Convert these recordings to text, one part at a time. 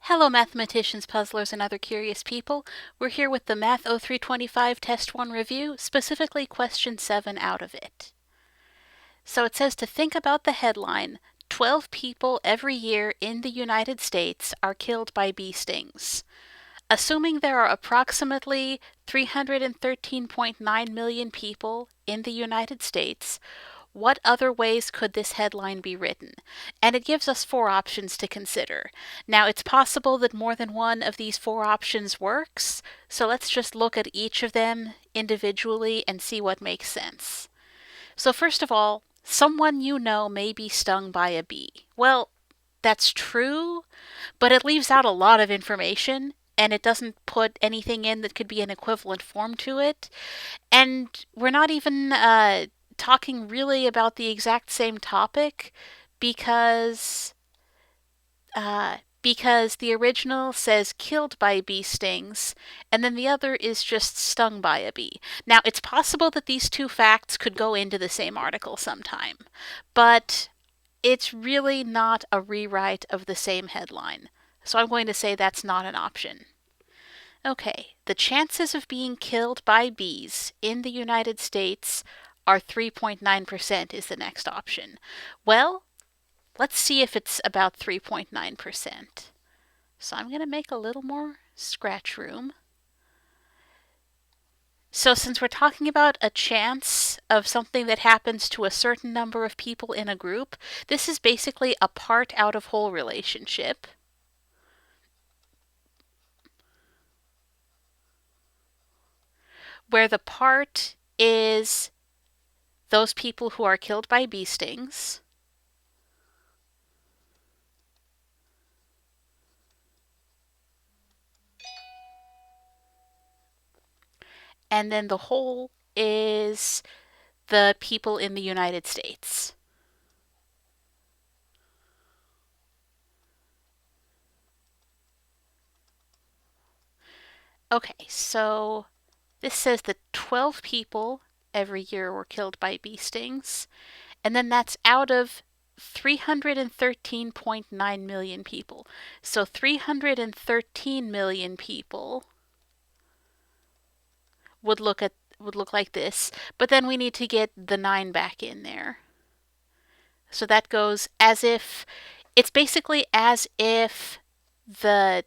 Hello mathematicians, puzzlers, and other curious people. We're here with the Math 0325 Test 1 review, specifically question 7 out of it. So it says to think about the headline, 12 people every year in the United States are killed by bee stings. Assuming there are approximately 313.9 million people in the United States, what other ways could this headline be written? And it gives us 4 options to consider. Now, it's possible that more than one of these 4 options works, so let's just look at each of them individually and see what makes sense. So first of all, someone you know may be stung by a bee. Well, that's true, but it leaves out a lot of information, and it doesn't put anything in that could be an equivalent form to it. And we're not even talking really about the exact same topic because because the original says killed by bee stings, and then the other is just stung by a bee. Now, it's possible that these two facts could go into the same article sometime, but it's really not a rewrite of the same headline. So I'm going to say that's not an option. Okay, the chances of being killed by bees in the United States are 3.9% is the next option. Well, let's see if it's about 3.9%. So I'm going to make a little more scratch room. So since we're talking about a chance of something that happens to a certain number of people in a group, this is basically a part out of whole relationship, where the part is those people who are killed by bee stings, and then the whole is the people in the United States. Okay, so this says that 12 people every year were killed by bee stings, and then that's out of 313.9 million people. So 313 million people would look like this, but then we need to get the 9 back in there. So that goes as if it's basically as if the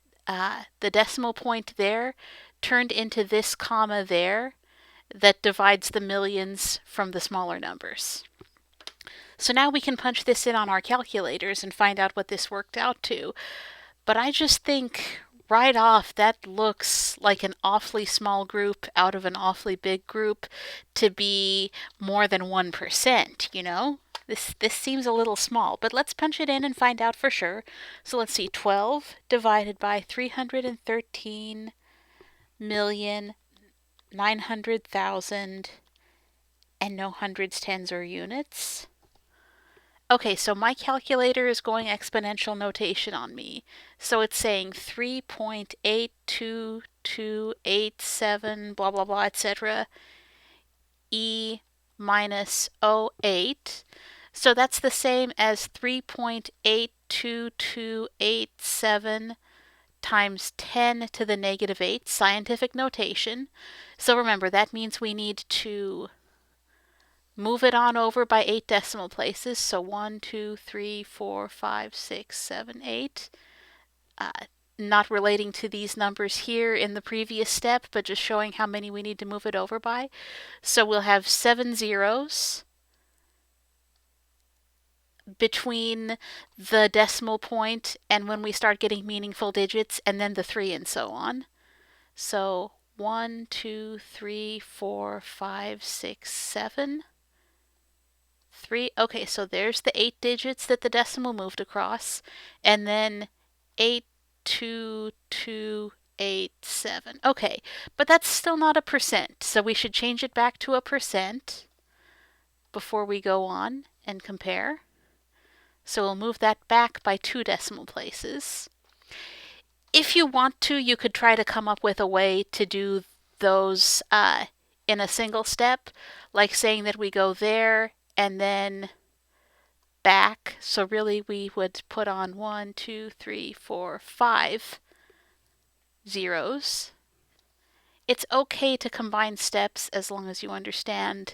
decimal point there turned into this comma there that divides the millions from the smaller numbers. So now we can punch this in on our calculators and find out what this worked out to. But I just think right off that looks like an awfully small group out of an awfully big group to be more than 1%, you know? This seems a little small, but let's punch it in and find out for sure. So let's see, 12 divided by 313 million 900,000 and no hundreds, tens, or units. Okay, so my calculator is going exponential notation on me. So it's saying 3.82287 blah blah blah etc. e minus oh 0.8. So that's the same as 3.82287 times 10 to the negative 8, scientific notation. So remember, that means we need to move it on over by 8 decimal places. So 1, 2, 3, 4, 5, 6, 7, 8. Not relating to these numbers here in the previous step, but just showing how many we need to move it over by. So we'll have 7 zeros between the decimal point and when we start getting meaningful digits, and then the 3 and so on. So 1, 2, 3, 4, 5, 6, 7. 3. Okay, so there's the 8 digits that the decimal moved across, and then 82287. Okay, but that's still not a percent, so we should change it back to a percent before we go on and compare. So we'll move that back by 2 decimal places. If you want to, you could try to come up with a way to do those in a single step, like saying that we go there and then back. So really we would put on 1, 2, 3, 4, 5 zeros. It's okay to combine steps as long as you understand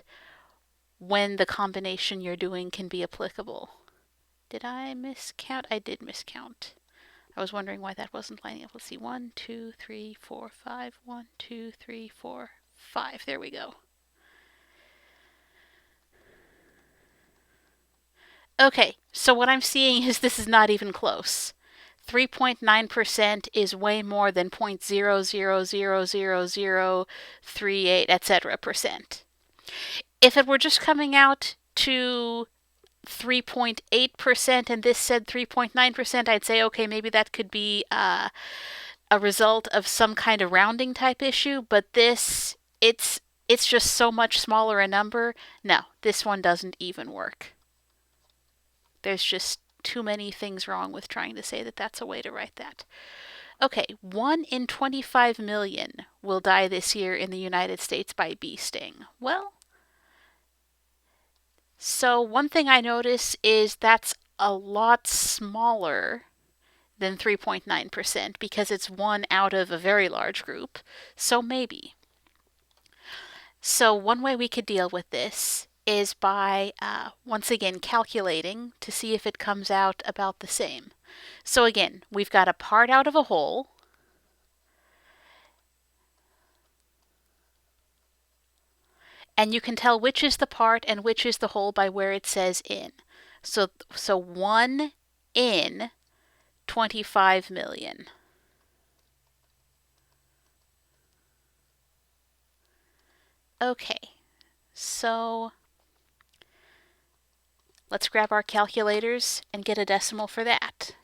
when the combination you're doing can be applicable. Did I miscount? I did miscount. I was wondering why that wasn't lining up. Let's see. 1, 2, 3, 4, 5. 1, 2, 3, 4, 5. There we go. Okay, so what I'm seeing is this is not even close. 3.9% is way more than 0.0000038, etc. percent. If it were just coming out to 3.8% and this said 3.9%, I'd say, okay, maybe that could be a result of some kind of rounding type issue, but this, it's just so much smaller a number. No, this one doesn't even work. There's just too many things wrong with trying to say that that's a way to write that. Okay, 1 in 25 million will die this year in the United States by bee sting. Well, so one thing I notice is that's a lot smaller than 3.9% because it's one out of a very large group. So maybe. So one way we could deal with this is by, once again, calculating to see if it comes out about the same. So again, we've got a part out of a whole. And you can tell which is the part and which is the whole by where it says in. So 1 in 25 million. Okay, so let's grab our calculators and get a decimal for that.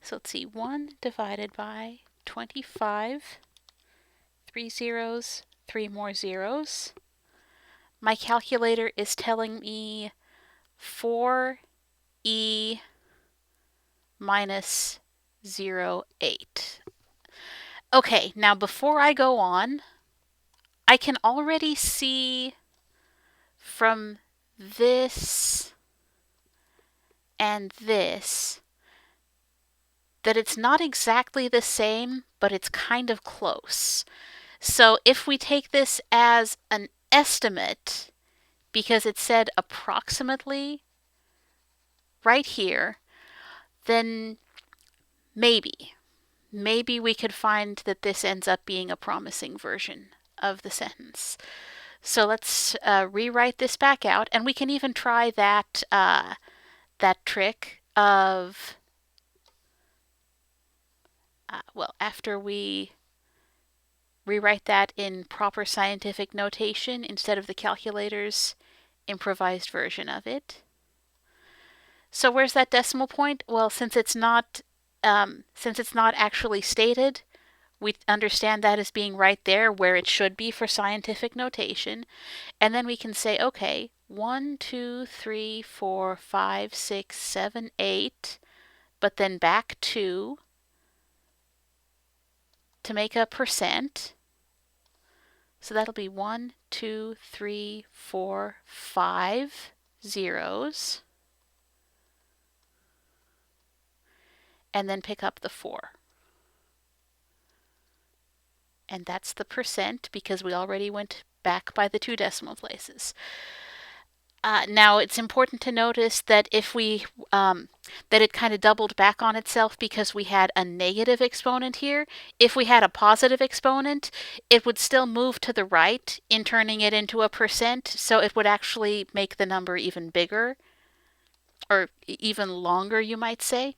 So let's see, 1 divided by 25, 3 zeros, 3 more zeros. My calculator is telling me 4e minus 0.8. Okay, now before I go on, I can already see from this and this that it's not exactly the same, but it's kind of close. So if we take this as an estimate, because it said approximately right here, then maybe we could find that this ends up being a promising version of the sentence. So let's rewrite this back out, and we can even try that that trick of well, after we rewrite that in proper scientific notation instead of the calculator's improvised version of it. So where's that decimal point? Well, since it's not actually stated, we understand that as being right there where it should be for scientific notation. And then we can say, okay, 1, 2, 3, 4, 5, 6, 7, 8, but then back 2 to make a percent. So that'll be 1, 2, 3, 4, 5 zeros. And then pick up the 4. And that's the percent because we already went back by the 2 decimal places. Now it's important to notice that if we that it kind of doubled back on itself because we had a negative exponent here. If we had a positive exponent, it would still move to the right in turning it into a percent, so it would actually make the number even bigger, or even longer, you might say.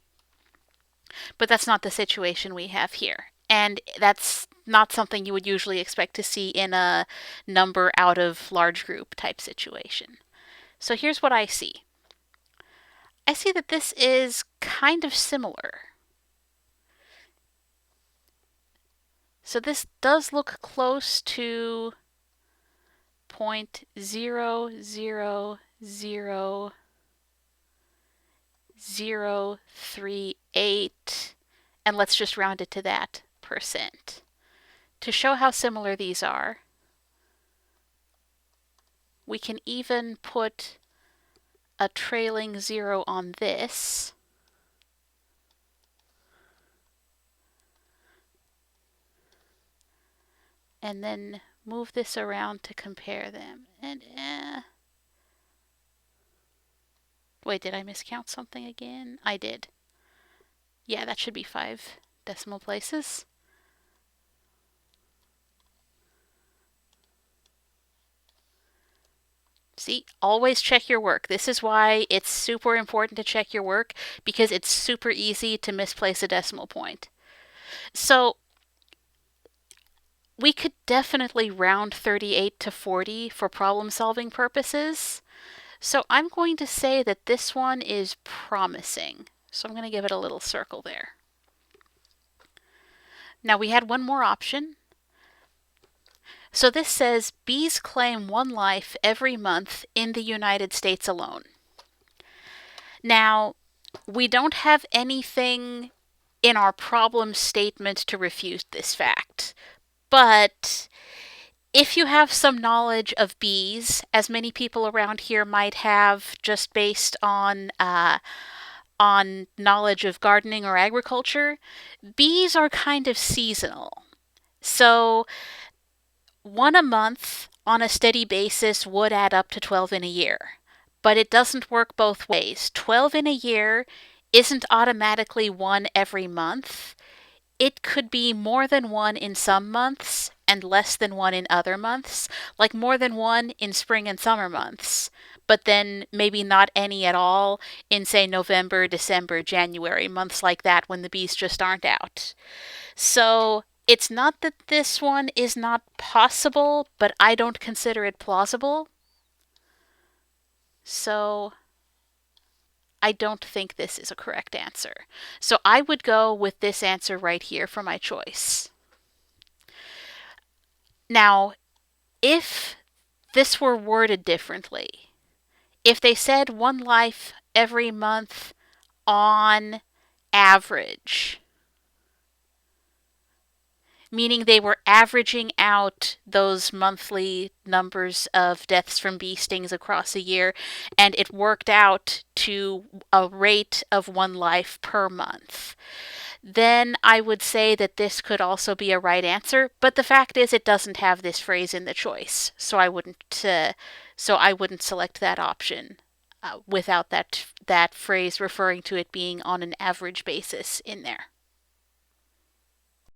But that's not the situation we have here. And that's not something you would usually expect to see in a number out of large group type situation. So here's what I see. I see that this is kind of similar. So this does look close to 0.00038, and let's just round it to that percent. To show how similar these are, we can even put a trailing 0 on this. And then move this around to compare them. And wait, did I miscount something again? I did. Yeah, that should be 5 decimal places. See, always check your work. This is why it's super important to check your work, because it's super easy to misplace a decimal point. So we could definitely round 38 to 40 for problem solving purposes. So I'm going to say that this one is promising. So I'm going to give it a little circle there. Now we had one more option. So this says bees claim 1 life every month in the United States alone. Now, we don't have anything in our problem statement to refute this fact, but if you have some knowledge of bees, as many people around here might have just based on knowledge of gardening or agriculture, bees are kind of seasonal. So 1 a month on a steady basis would add up to 12 in a year. But it doesn't work both ways. 12 in a year isn't automatically 1 every month. It could be more than 1 in some months and less than 1 in other months, like more than 1 in spring and summer months, but then maybe not any at all in, say, November, December, January, months like that when the bees just aren't out. So it's not that this one is not possible, but I don't consider it plausible. So I don't think this is a correct answer. So I would go with this answer right here for my choice. Now, if this were worded differently, if they said 1 life every month on average, meaning they were averaging out those monthly numbers of deaths from bee stings across a year, and it worked out to a rate of 1 life per month, then I would say that this could also be a right answer. But the fact is, it doesn't have this phrase in the choice, so I wouldn't select that option without that phrase referring to it being on an average basis in there.